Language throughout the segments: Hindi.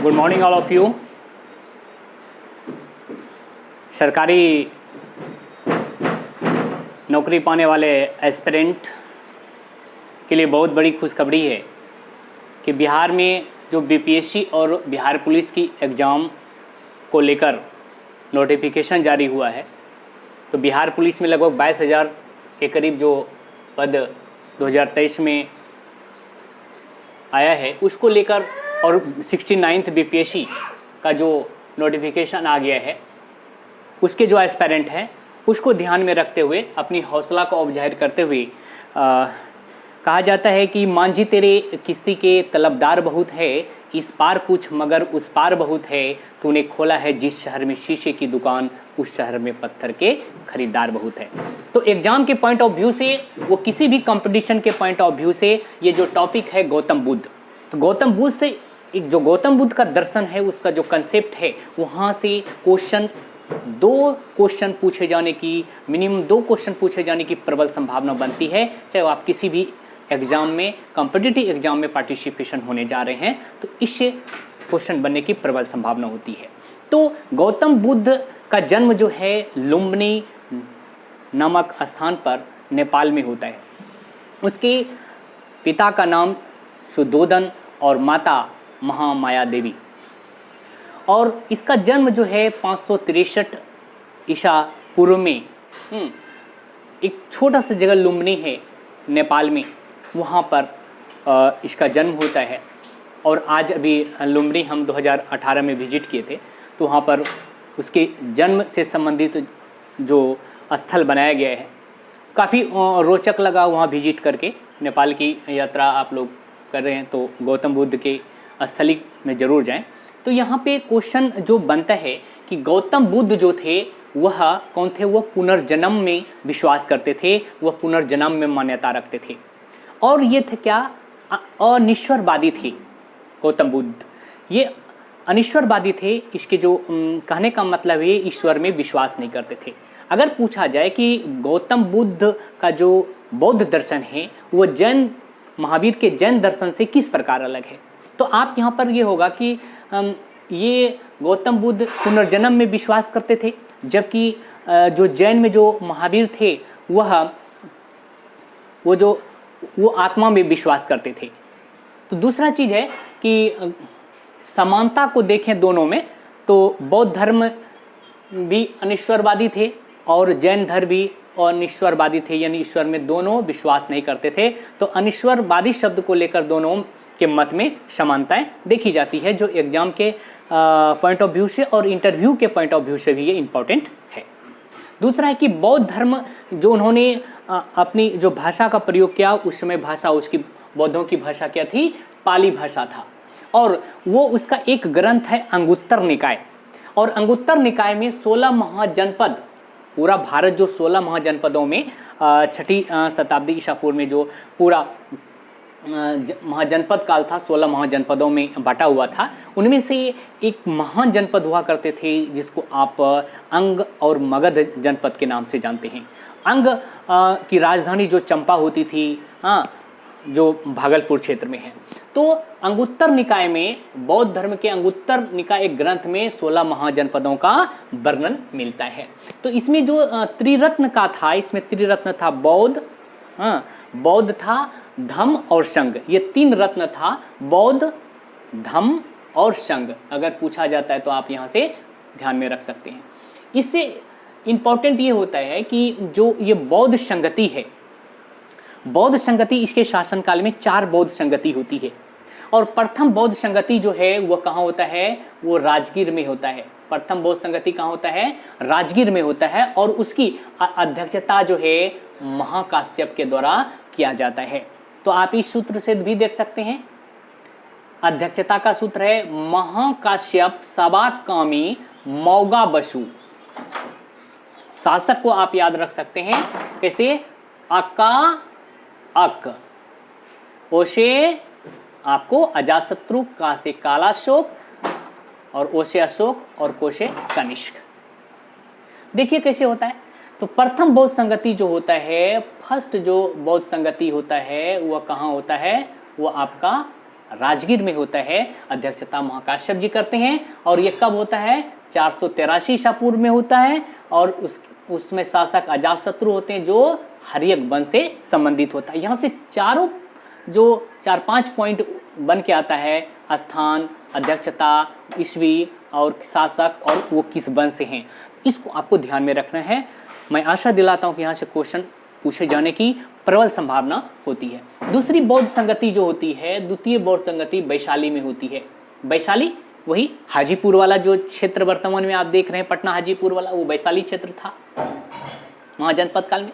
Good morning all of you. सरकारी नौकरी पाने वाले एस्पिरेंट के लिए बहुत बड़ी खुशखबरी है कि बिहार में जो बीपीएससी और बिहार पुलिस की एग्ज़ाम को लेकर नोटिफिकेशन जारी हुआ है। तो बिहार पुलिस में लगभग 22,000 के करीब जो पद 2023 में आया है उसको लेकर और 69th बीपीएससी का जो नोटिफिकेशन आ गया है उसके जो एस्पिरेंट हैं उसको ध्यान में रखते हुए अपनी हौसला को अब जाहिर करते हुए कहा जाता है कि मांझी तेरे किस्ती के तलबदार बहुत है, इस पार कुछ मगर उस पार बहुत है, तूने खोला है जिस शहर में शीशे की दुकान उस शहर में पत्थर के खरीदार बहुत है। तो एग्जाम के पॉइंट ऑफ व्यू से, वो किसी भी कंपटीशन के पॉइंट ऑफ व्यू से, ये जो टॉपिक है गौतम बुद्ध, तो गौतम बुद्ध से एक जो गौतम बुद्ध का दर्शन है उसका जो कंसेप्ट है वहाँ से दो क्वेश्चन पूछे जाने की, मिनिमम 2 क्वेश्चन पूछे जाने की प्रबल संभावना बनती है। चाहे वो आप किसी भी एग्ज़ाम में, कॉम्पिटिटिव एग्ज़ाम में पार्टिसिपेशन होने जा रहे हैं तो इससे क्वेश्चन बनने की प्रबल संभावना होती है। तो गौतम बुद्ध का जन्म जो है लुम्बिनी नामक स्थान पर नेपाल में होता है। उसके पिता का नाम सुद्धोधन और माता महामाया देवी, और इसका जन्म जो है 563 ईसा पूर्व में एक छोटा सा जगह लुम्बिनी है नेपाल में, वहाँ पर इसका जन्म होता है। और आज अभी लुम्बिनी हम 2018 में विजिट किए थे तो वहाँ पर उसके जन्म से संबंधित जो स्थल बनाया गया है काफ़ी रोचक लगा वहाँ विजिट करके। नेपाल की यात्रा आप लोग कर रहे हैं तो गौतम बुद्ध के स्थली में ज़रूर जाएं। तो यहाँ पे क्वेश्चन जो बनता है कि गौतम बुद्ध जो थे वह कौन थे? वह पुनर्जन्म में विश्वास करते थे, वह पुनर्जन्म में मान्यता रखते थे, और ये थे क्या? अनिश्वरवादी थे गौतम बुद्ध। ये अनिश्वरवादी थे। इसके जो कहने का मतलब है ईश्वर में विश्वास नहीं करते थे। अगर पूछा जाए कि गौतम बुद्ध का जो बौद्ध दर्शन है वह जैन महावीर के जैन दर्शन से किस प्रकार अलग है, तो आप यहाँ पर ये होगा कि ये गौतम बुद्ध पुनर्जन्म में विश्वास करते थे, जबकि जो जैन में जो महावीर थे वो आत्मा में विश्वास करते थे। तो दूसरा चीज़ है कि समानता को देखें दोनों में, तो बौद्ध धर्म भी अनिश्वरवादी थे और जैन धर्म भी अनिश्वरवादी थे, यानी ईश्वर में दोनों विश्वास नहीं करते थे। तो अनिश्वरवादी शब्द को लेकर दोनों के मत में समानताएं देखी जाती है, जो एग्जाम के पॉइंट ऑफ व्यू से और इंटरव्यू के पॉइंट ऑफ व्यू से भी ये इम्पोर्टेंट है। दूसरा है कि बौद्ध धर्म जो उन्होंने अपनी जो भाषा का प्रयोग किया उस समय भाषा उसकी बौद्धों की भाषा क्या थी? पाली भाषा था, और वो उसका एक ग्रंथ है अंगुत्तर निकाय। और अंगुत्तर निकाय में 16 महाजनपद, पूरा भारत जो 16 महाजनपदों में 6ठी शताब्दी ईसा पूर्व में जो पूरा महाजनपद काल था 16 महाजनपदों में बांटा हुआ था, उनमें से एक महाजनपद हुआ करते थे जिसको आप अंग और मगध जनपद के नाम से जानते हैं। अंग की राजधानी जो चंपा होती थी, जो भागलपुर क्षेत्र में है। तो अंगुत्तर निकाय में, बौद्ध धर्म के अंगुत्तर निकाय एक ग्रंथ में 16 महाजनपदों का वर्णन मिलता है। तो इसमें जो त्रिरत्न का था, इसमें त्रिरत्न था बौद्ध था, धम्म और संघ, ये 3 रत्न था, बौद्ध, धम्म और संघ। अगर पूछा जाता है तो आप यहाँ से ध्यान में रख सकते हैं। इससे इम्पोर्टेंट ये होता है कि जो ये बौद्ध संगति है, बौद्ध संगति, इसके शासनकाल में 4 बौद्ध संगति होती है, और प्रथम बौद्ध संगति जो है वो कहाँ होता है? वो राजगीर में होता है। प्रथम बौद्ध संगति कहाँ होता है? राजगीर में होता है, और उसकी अध्यक्षता जो है महाकाश्यप के द्वारा किया जाता है। तो आप इस सूत्र से भी देख सकते हैं, अध्यक्षता का सूत्र है महाकाश्यप सवाकामी मौगा बसु। शासक को आप याद रख सकते हैं कैसे? अका अक, ओशे आपको अजातशत्रु, का से कालाशोक, और ओशे अशोक, और कोशे कनिष्क। देखिए कैसे होता है। तो प्रथम बौद्ध संगति जो होता है, फर्स्ट जो बौद्ध संगति होता है वह कहाँ होता है? वो आपका राजगीर में होता है, अध्यक्षता महाकाश्यप जी करते हैं। और ये कब होता है? 483 ईसा पूर्व में होता है। और उसमें शासक अजातशत्रु होते हैं जो हर्यक वंश से संबंधित होता है। यहाँ से चारों जो 4-5 पॉइंट बन के आता है, स्थान, अध्यक्षता, ईस्वी और शासक और वो किस वंश से हैं, इसको आपको ध्यान में रखना है। मैं आशा दिलाता हूँ कि यहाँ से क्वेश्चन पूछे जाने की प्रबल संभावना होती है। दूसरी बौद्ध संगति जो होती है, द्वितीय बौद्ध संगति वैशाली में होती है। वैशाली वही हाजीपुर वाला जो क्षेत्र वर्तमान में आप देख रहे हैं, पटना हाजीपुर वाला, वो वैशाली क्षेत्र था महाजनपद काल में।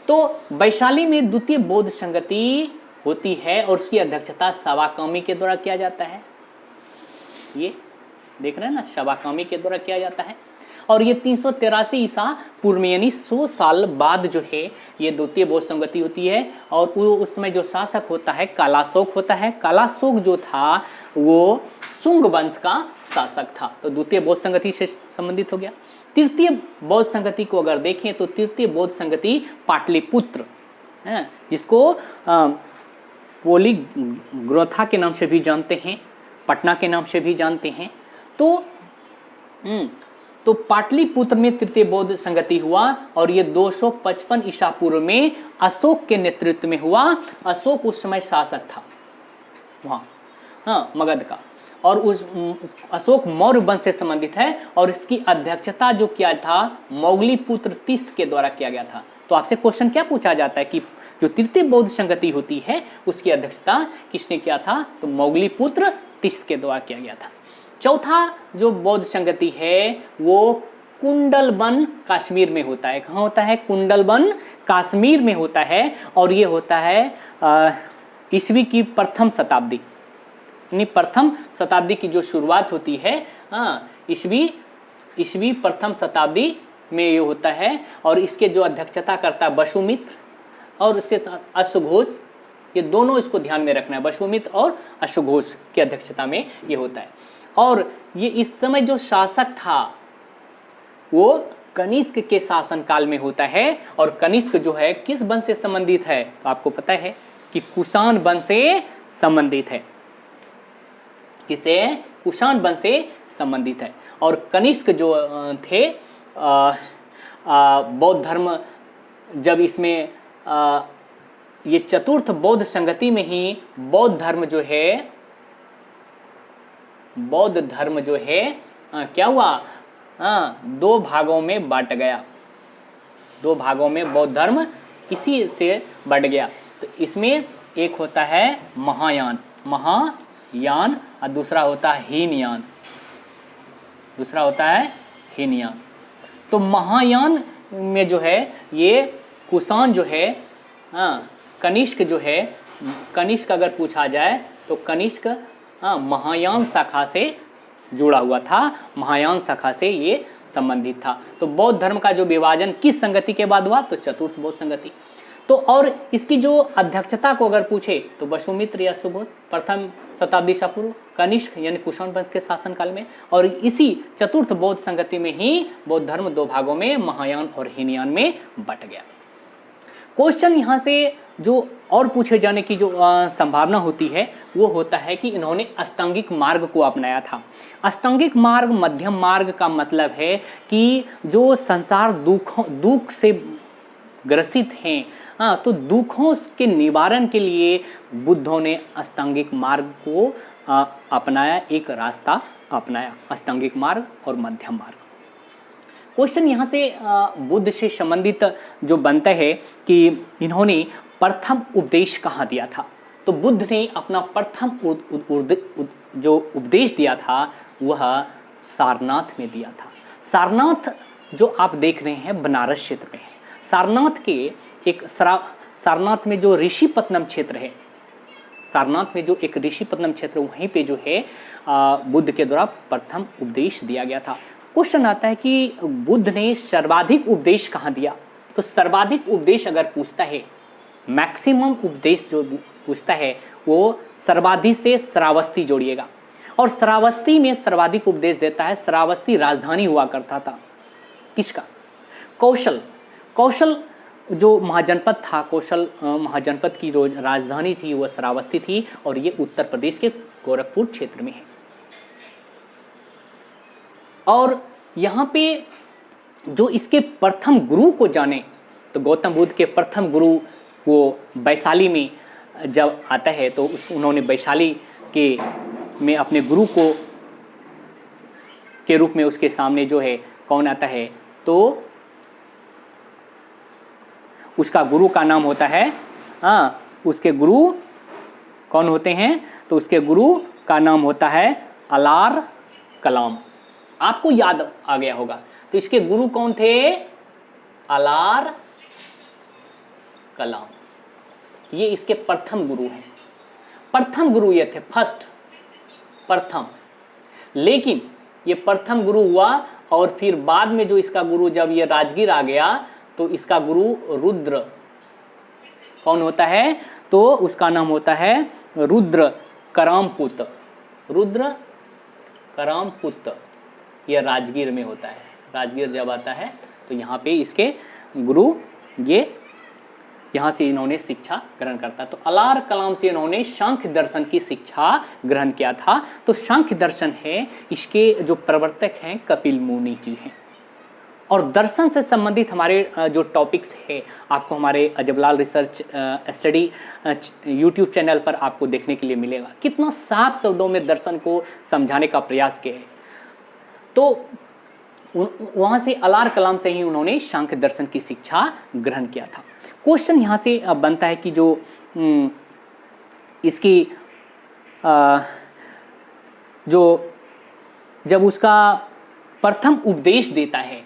तो वैशाली में द्वितीय बौद्ध संगति होती है और उसकी अध्यक्षता सवाकामी के द्वारा किया जाता है। ये देख रहे हैं ना, सवाकामी के द्वारा किया जाता है। और ये 383 ईसा पूर्व में यानी 100 साल बाद जो है ये द्वितीय बौद्ध संगति होती है। और उसमें जो शासक होता है कालाशोक होता है। कालाशोक जो था वो शुंग वंश का शासक था। तो द्वितीय बौद्ध संगति से संबंधित हो गया। तृतीय बौद्ध संगति को अगर देखें तो तृतीय बौद्ध संगति पाटलिपुत्र है, जिसको पोलीग्रोथा के नाम से भी जानते हैं, पटना के नाम से भी जानते हैं। तो पाटलिपुत्र में तृतीय बौद्ध संगति हुआ और ये 255 ईसा पूर्व में अशोक के नेतृत्व में हुआ। अशोक उस समय शासक था वहाँ, हाँ, मगध का। और उस अशोक मौर्य वंश से संबंधित है और इसकी अध्यक्षता जो किया था मोगलीपुत्र तीस्त के द्वारा किया गया था। तो आपसे क्वेश्चन क्या पूछा जाता है कि जो तृतीय बौद्ध संगति होती है उसकी अध्यक्षता किसने किया था? तो मोगलीपुत्र तीस्त के द्वारा किया गया था। चौथा जो बौद्ध संगति है वो कुंडलवन कश्मीर में होता है। कहाँ होता है? कुंडलवन कश्मीर में होता है। और ये होता है ईस्वी की प्रथम शताब्दी, यानी प्रथम शताब्दी की जो शुरुआत होती है, ईस्वी प्रथम शताब्दी में ये होता है। और इसके जो अध्यक्षता करता है वसुमित्र और उसके साथ अश्वघोष, ये दोनों इसको ध्यान में रखना है, वसुमित्र और अश्वघोष की अध्यक्षता में ये होता है। और ये इस समय जो शासक था वो कनिष्क के शासनकाल में होता है। और कनिष्क जो है किस वंश से संबंधित है? तो आपको पता है कि कुषाण वंश से संबंधित है। किसे? कुषाण वंश से संबंधित है। और कनिष्क जो थे बौद्ध धर्म, जब इसमें ये चतुर्थ बौद्ध संगति में ही बौद्ध धर्म जो है क्या हुआ? दो भागों में बांट गया। दो भागों में बौद्ध धर्म इसी से बढ़ गया। तो इसमें एक होता है महायान और दूसरा होता है हीनयान। तो महायान में जो है ये कुषाण जो है, कनिष्क जो है, कनिष्क अगर पूछा जाए तो कनिष्क महायान शाखा से जुड़ा हुआ था, महायान शाखा से ये संबंधित था। तो बौद्ध धर्म का जो विभाजन किस संगति के बाद हुआ? तो चतुर्थ बौद्ध संगति। तो और इसकी जो अध्यक्षता को अगर पूछे तो वसुमित्र या सुबोध प्रथम शताब्दी ईसा पूर्व, कनिष्क यानी कुषाण वंश के शासनकाल में। और इसी चतुर्थ बौद्ध संगति में ही बौद्ध धर्म दो भागों में महायान और हीनयान में बट गया। क्वेश्चन यहाँ से जो और पूछे जाने की जो संभावना होती है वो होता है कि इन्होंने अष्टांगिक मार्ग को अपनाया था। अष्टांगिक मार्ग मध्यम मार्ग का मतलब है कि जो संसार दुख से ग्रसित हैं, तो दुखों के निवारण के लिए बुद्धों ने अष्टांगिक मार्ग को अपनाया, एक रास्ता अपनाया, अष्टांगिक मार्ग और मध्यम मार्ग। क्वेश्चन यहाँ से बुद्ध से संबंधित जो बनता है कि इन्होंने प्रथम उपदेश कहाँ दिया था? तो बुद्ध ने अपना प्रथम जो उपदेश दिया था वह सारनाथ में दिया था। सारनाथ जो आप देख रहे हैं बनारस क्षेत्र में है। सारनाथ के सारनाथ में जो ऋषिपत्तनम क्षेत्र है, सारनाथ में जो एक ऋषिपत्तनम क्षेत्र, वहीं पे जो है बुद्ध के द्वारा प्रथम उपदेश दिया गया था। क्वेश्चन आता है कि बुद्ध ने सर्वाधिक उपदेश कहाँ दिया? तो सर्वाधिक उपदेश अगर पूछता है, मैक्सिमम उपदेश जो पूछता है वो सर्वाधि से श्रावस्ती जोड़िएगा। और श्रावस्ती में सर्वाधिक उपदेश देता है। श्रावस्ती राजधानी हुआ करता था किसका? कौशल जो महाजनपद था, कौशल महाजनपद की जो राजधानी थी वह श्रावस्ती थी और ये उत्तर प्रदेश के गोरखपुर क्षेत्र में है। और यहाँ पे जो इसके प्रथम गुरु को जाने तो गौतम बुद्ध के प्रथम गुरु वो वैशाली में जब आता है तो उन्होंने वैशाली के में अपने गुरु को के रूप में उसके सामने जो है कौन आता है, तो उसका गुरु का नाम होता है, उसके गुरु कौन होते हैं, तो उसके गुरु का नाम होता है अलार कलाम। आपको याद आ गया होगा। तो इसके गुरु कौन थे? अलार कलाम। ये इसके प्रथम गुरु हैं। प्रथम गुरु ये थे, फर्स्ट, प्रथम। लेकिन ये प्रथम गुरु हुआ और फिर बाद में जो इसका गुरु जब ये राजगीर आ गया तो इसका गुरु रुद्र कौन होता है, तो उसका नाम होता है रुद्र करामपुत। रुद्र करामपुत यह राजगीर में होता है। राजगीर जब आता है तो यहाँ पे इसके गुरु ये यहाँ से इन्होंने शिक्षा ग्रहण करता। तो अलार कलाम से इन्होंने सांख्य दर्शन की शिक्षा ग्रहण किया था। तो सांख्य दर्शन है, इसके जो प्रवर्तक हैं कपिल मुनि जी हैं। और दर्शन से संबंधित हमारे जो टॉपिक्स है आपको हमारे Ajablal research study YouTube channel पर आपको देखने के लिए मिलेगा। कितना साफ शब्दों में दर्शन को समझाने का प्रयास किया है। तो वहाँ से अलार कलाम से ही उन्होंने सांख्य दर्शन की शिक्षा ग्रहण किया था। क्वेश्चन यहाँ से बनता है कि जो इसकी जो जब उसका प्रथम उपदेश देता है,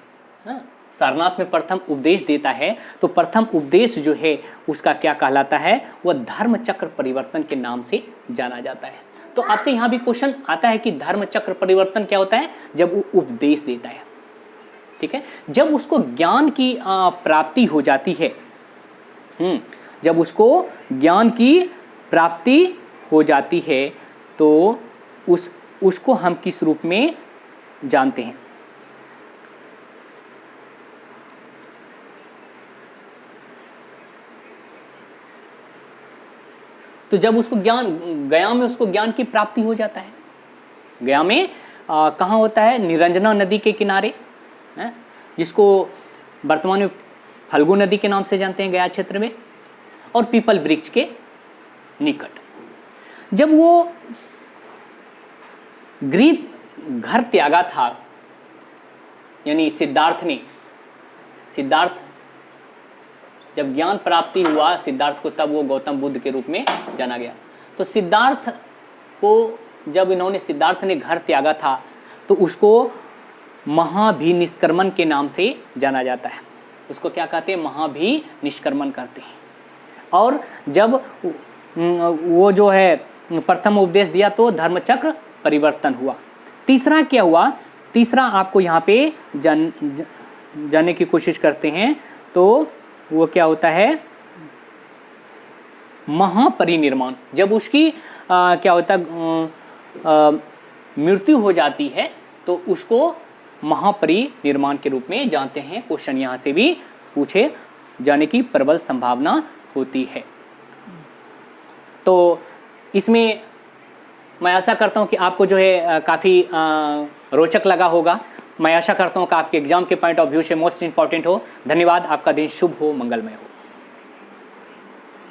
सारनाथ में प्रथम उपदेश देता है, तो प्रथम उपदेश जो है उसका क्या कहलाता है, वह धर्म चक्र परिवर्तन के नाम से जाना जाता है। तो आपसे यहाँ भी क्वेश्चन आता है कि धर्म चक्र परिवर्तन क्या होता है, जब वो उपदेश देता है, ठीक है, जब उसको ज्ञान की प्राप्ति हो जाती है, जब उसको ज्ञान की प्राप्ति हो जाती है तो उसको हम किस रूप में जानते हैं। तो जब उसको ज्ञान, गया में उसको ज्ञान की प्राप्ति हो जाता है। गया में कहाँ होता है, निरंजना नदी के किनारे, जिसको वर्तमान में फल्गु नदी के नाम से जानते हैं गया क्षेत्र में, और पीपल वृक्ष के निकट। जब वो गृह घर त्यागा था, यानी सिद्धार्थ जब ज्ञान प्राप्ति हुआ सिद्धार्थ को, तब वो गौतम बुद्ध के रूप में जाना गया। तो सिद्धार्थ को जब सिद्धार्थ ने घर त्यागा था तो उसको महाभिनिष्क्रमण के नाम से जाना जाता है। उसको क्या कहते हैं, महाभिनिष्क्रमण करते हैं। और जब वो जो है प्रथम उपदेश दिया तो धर्मचक्र परिवर्तन हुआ। तीसरा क्या हुआ, तीसरा आपको यहाँ पे जानने की कोशिश करते हैं, तो वो क्या होता है, महापरिनिर्वाण। जब उसकी क्या होता है, मृत्यु हो जाती है तो उसको महापरिनिर्वाण के रूप में जानते हैं। क्वेश्चन यहाँ से भी पूछे जाने की प्रबल संभावना होती है। तो इसमें मैं आशा करता हूँ कि आपको जो है काफ़ी रोचक लगा होगा। मैं आशा करता हूँ कि आपके एग्जाम के पॉइंट ऑफ व्यू से मोस्ट इंपॉर्टेंट हो। धन्यवाद। आपका दिन शुभ हो, मंगलमय हो।